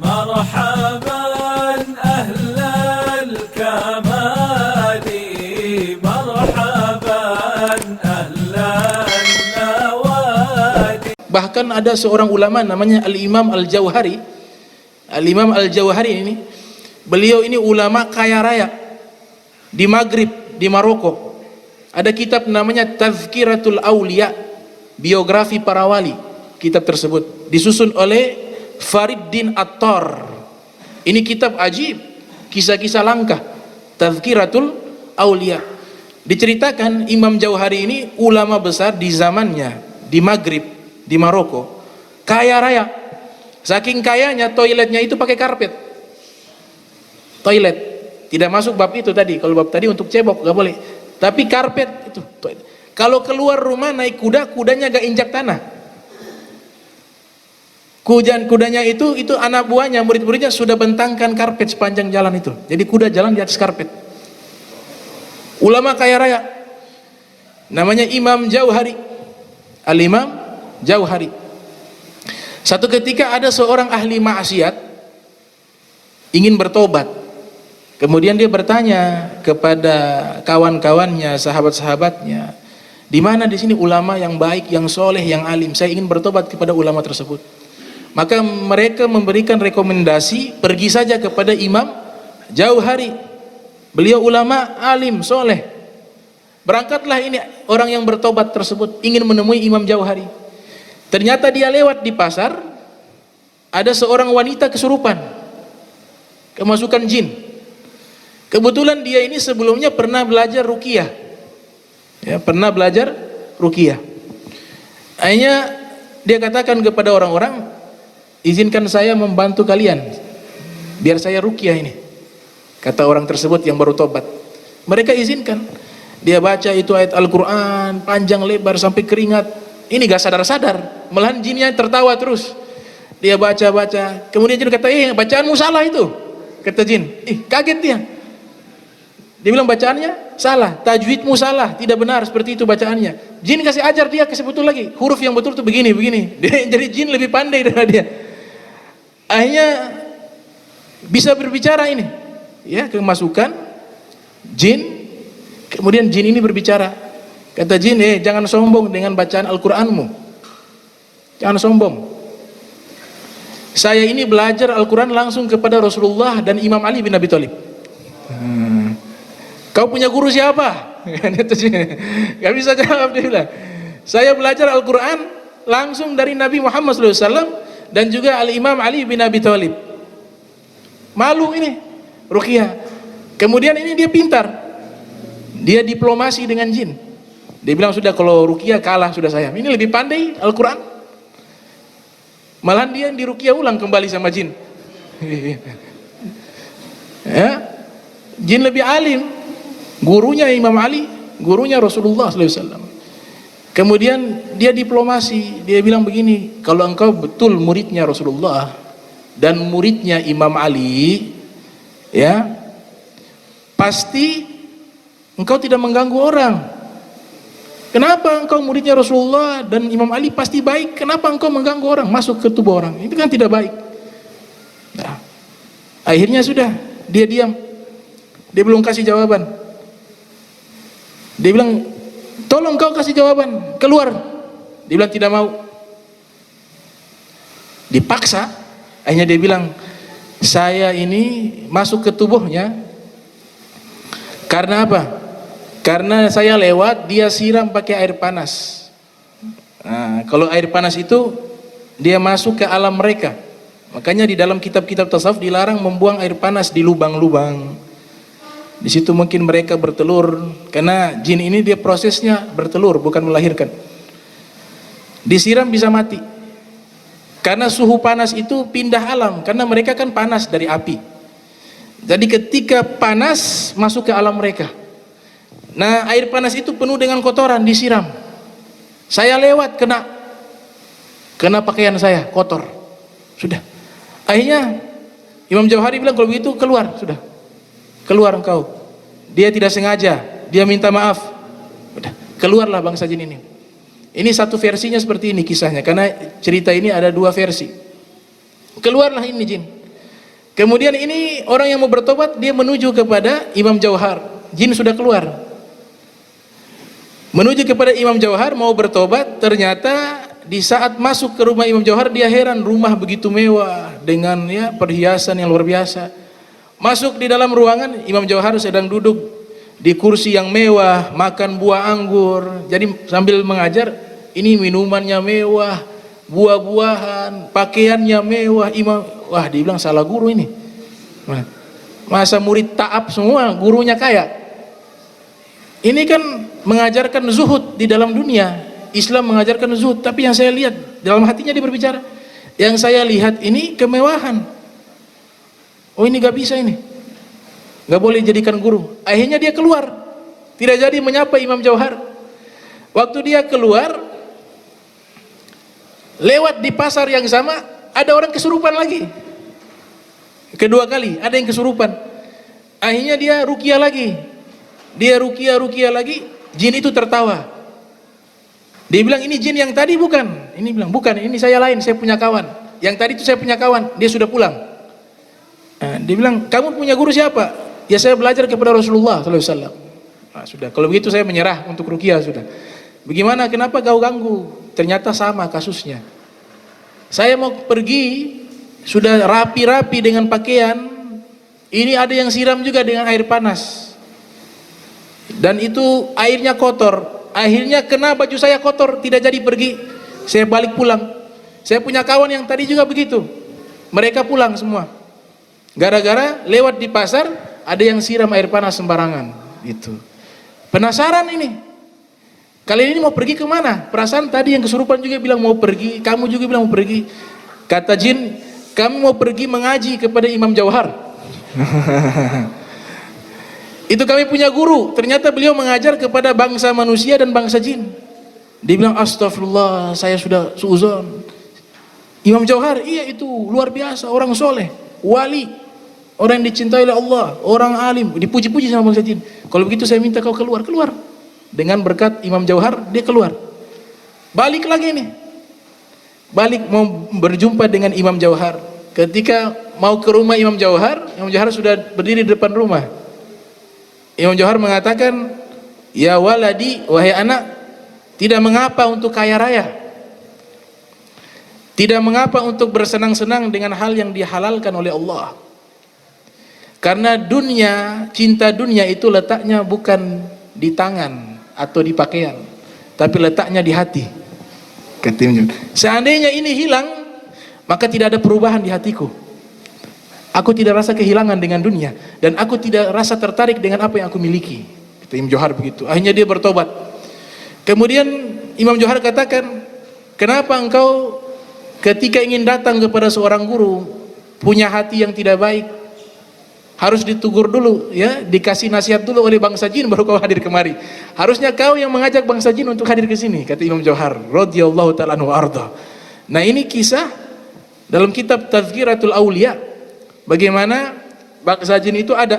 مرحبا أهل الكمال مرحبا أهل النوادي. Bahkan ada seorang ulama namanya Al-Imam Al-Jauhari. Al-Imam Al-Jauhari ini, beliau ini ulama kaya raya di Maghrib, di Maroko. Ada kitab namanya Tazkiratul Aulia, biografi para wali. Kitab tersebut disusun oleh Fariddin Attar. Ini kitab ajib, kisah-kisah langka. Tazkiratul Aulia. Diceritakan Imam Jauhari ini ulama besar di zamannya di Maghrib, di Maroko, kaya raya. Saking kayanya toiletnya itu pakai karpet. Toilet tidak masuk bab itu tadi. Kalau bab tadi untuk cebok gak boleh. Tapi karpet itu toilet. Kalau keluar rumah naik kuda, kudanya gak injak tanah. Kudanya itu anak buahnya, murid-muridnya sudah bentangkan karpet sepanjang jalan itu. Jadi kuda jalan di atas karpet. Ulama kaya raya namanya Imam Jauhari. Al-Imam Jauhari. Satu ketika ada seorang ahli maksiat ingin bertobat. Kemudian dia bertanya kepada kawan-kawannya, sahabat-sahabatnya, di mana di sini ulama yang baik, yang soleh, yang alim? Saya ingin bertobat kepada ulama tersebut. Maka mereka memberikan rekomendasi, pergi saja kepada Imam Jauhari. Beliau ulama, alim, soleh. Berangkatlah ini orang yang bertobat tersebut ingin menemui Imam Jauhari. Ternyata dia lewat di pasar, ada seorang wanita kesurupan, kemasukan jin. Kebetulan dia ini sebelumnya pernah belajar ruqyah, ya, pernah belajar ruqyah. Akhirnya dia katakan kepada orang-orang, izinkan saya membantu kalian, biar saya ruqyah ini. Kata orang tersebut yang baru tobat. Mereka izinkan. Dia baca itu ayat Al-Quran panjang lebar sampai keringat. Ini gak sadar-sadar, malahan jinnya tertawa terus. Dia baca-baca, kemudian jin kata, bacaanmu salah itu. Kata jin, kaget dia. Dia bilang bacaannya salah, tajwidmu salah, tidak benar seperti itu bacaannya. Jin kasih ajar dia, kasih betul lagi, huruf yang betul itu begini. Jadi jin lebih pandai daripada dia. Akhirnya bisa berbicara ini, ya, kemasukan jin. Kemudian jin ini berbicara, kata jin, jangan sombong dengan bacaan Al-Quranmu, jangan sombong. Saya ini belajar Al-Quran langsung kepada Rasulullah dan Imam Ali bin Abi Thalib. Kau punya guru siapa? Gak bisa jawab. Dia bilang, saya belajar Al-Quran langsung dari Nabi Muhammad SAW dan juga Al-Imam Ali bin Abi Thalib. Malu ini ruqyah. Kemudian ini dia pintar, dia diplomasi dengan jin. Dia bilang, sudah kalau ruqyah kalah sudah saya. Ini lebih pandai Al-Quran. Malahan dia di ruqyah ulang kembali sama jin. Ya, jin lebih alim. Gurunya Imam Ali, gurunya Rasulullah SAW. Kemudian dia diplomasi, dia bilang begini, kalau engkau betul muridnya Rasulullah dan muridnya Imam Ali, ya, pasti engkau tidak mengganggu orang. Kenapa engkau muridnya Rasulullah dan Imam Ali pasti baik, kenapa engkau mengganggu orang, masuk ke tubuh orang? Itu kan tidak baik. Nah, akhirnya sudah, dia diam, dia belum kasih jawaban. Dia bilang, tolong kau kasih jawaban, keluar. Dia bilang tidak mau. Dipaksa. Akhirnya dia bilang, saya ini masuk ke tubuhnya karena apa? Karena saya lewat, dia siram pakai air panas. Nah, kalau air panas itu dia masuk ke alam mereka. Makanya di dalam kitab-kitab tasawuf dilarang membuang air panas di lubang-lubang. Di situ mungkin mereka bertelur, karena jin ini dia prosesnya bertelur, bukan melahirkan. Disiram bisa mati. Karena suhu panas itu pindah alam, karena mereka kan panas dari api. Jadi ketika panas masuk ke alam mereka. Nah, air panas itu penuh dengan kotoran, disiram. Saya lewat kena pakaian saya kotor. Sudah. Akhirnya Imam Jauhari bilang, kalau begitu keluar, sudah. Keluar engkau. Dia tidak sengaja, dia minta maaf. Udah, keluarlah bangsa jin ini. Ini satu versinya seperti ini kisahnya, karena cerita ini ada dua versi. Keluarlah ini jin. Kemudian ini orang yang mau bertobat, dia menuju kepada Imam Jauhar. Jin sudah keluar. Menuju kepada Imam Jauhar mau bertobat, ternyata di saat masuk ke rumah Imam Jauhar dia heran, rumah begitu mewah dengan ya perhiasan yang luar biasa. Masuk di dalam ruangan, Imam Jauhar sedang duduk di kursi yang mewah, makan buah anggur. Jadi sambil mengajar, ini minumannya mewah, buah-buahan, pakaiannya mewah. Wah, dibilang salah guru ini. Masa murid taat semua, gurunya kaya. Ini kan mengajarkan zuhud di dalam dunia. Islam mengajarkan zuhud, tapi yang saya lihat dalam hatinya dia berbicara. Yang saya lihat ini kemewahan. Oh, ini gak bisa ini. Gak boleh jadikan guru. Akhirnya dia keluar. Tidak jadi menyapa Imam Jauhar. Waktu dia keluar, lewat di pasar yang sama, ada orang kesurupan lagi. Kedua kali ada yang kesurupan. Akhirnya dia ruqyah lagi. Dia ruqyah lagi, jin itu tertawa. Dia bilang, ini jin yang tadi bukan. Ini bilang, bukan, ini saya lain, saya punya kawan. Yang tadi itu saya punya kawan, dia sudah pulang. Dia bilang, kamu punya guru siapa? Ya saya belajar kepada Rasulullah SAW. Sudah, kalau begitu saya menyerah untuk ruqyah sudah. Bagaimana, kenapa kau ganggu? Ternyata sama kasusnya. Saya mau pergi, sudah rapi-rapi dengan pakaian, ini ada yang siram juga dengan air panas. Dan itu airnya kotor. Akhirnya kena baju saya kotor, tidak jadi pergi. Saya balik pulang. Saya punya kawan yang tadi juga begitu. Mereka pulang semua. Gara-gara lewat di pasar ada yang siram air panas sembarangan. Itu. Penasaran ini. Kalian ini mau pergi kemana? Perasaan tadi yang kesurupan juga bilang mau pergi, kamu juga bilang mau pergi. Kata jin, kami mau pergi mengaji kepada Imam Jauhar. Itu kami punya guru, ternyata beliau mengajar kepada bangsa manusia dan bangsa jin. Dia bilang, astagfirullah, saya sudah suuzon. Imam Jauhar, iya itu luar biasa, orang soleh, wali, orang yang dicintai oleh Allah, orang alim, dipuji-puji sama bangsa jin. Kalau begitu saya minta kau keluar. Dengan berkat Imam Jauhar, dia keluar. Balik lagi nih. Balik mau berjumpa dengan Imam Jauhar. Ketika mau ke rumah Imam Jauhar sudah berdiri di depan rumah. Imam Jauhar mengatakan, ya waladi, wahai anak, tidak mengapa untuk kaya raya, tidak mengapa untuk bersenang-senang dengan hal yang dihalalkan oleh Allah. Karena dunia, cinta dunia itu letaknya bukan di tangan atau di pakaian, tapi letaknya di hati. Seandainya ini hilang, maka tidak ada perubahan di hatiku. Aku tidak rasa kehilangan dengan dunia, dan aku tidak rasa tertarik dengan apa yang aku miliki. Kata Imam Jauhar begitu. Akhirnya dia bertobat. Kemudian Imam Jauhar katakan, kenapa engkau ketika ingin datang kepada seorang guru punya hati yang tidak baik? Harus ditegur dulu, ya, dikasih nasihat dulu oleh bangsa jin baru kau hadir kemari. Harusnya kau yang mengajak bangsa jin untuk hadir ke sini, kata Imam Jauhar radhiyallahu taala anhu arda. Nah, ini kisah dalam kitab Tazkiratul Auliya. Bagaimana bangsa jin itu ada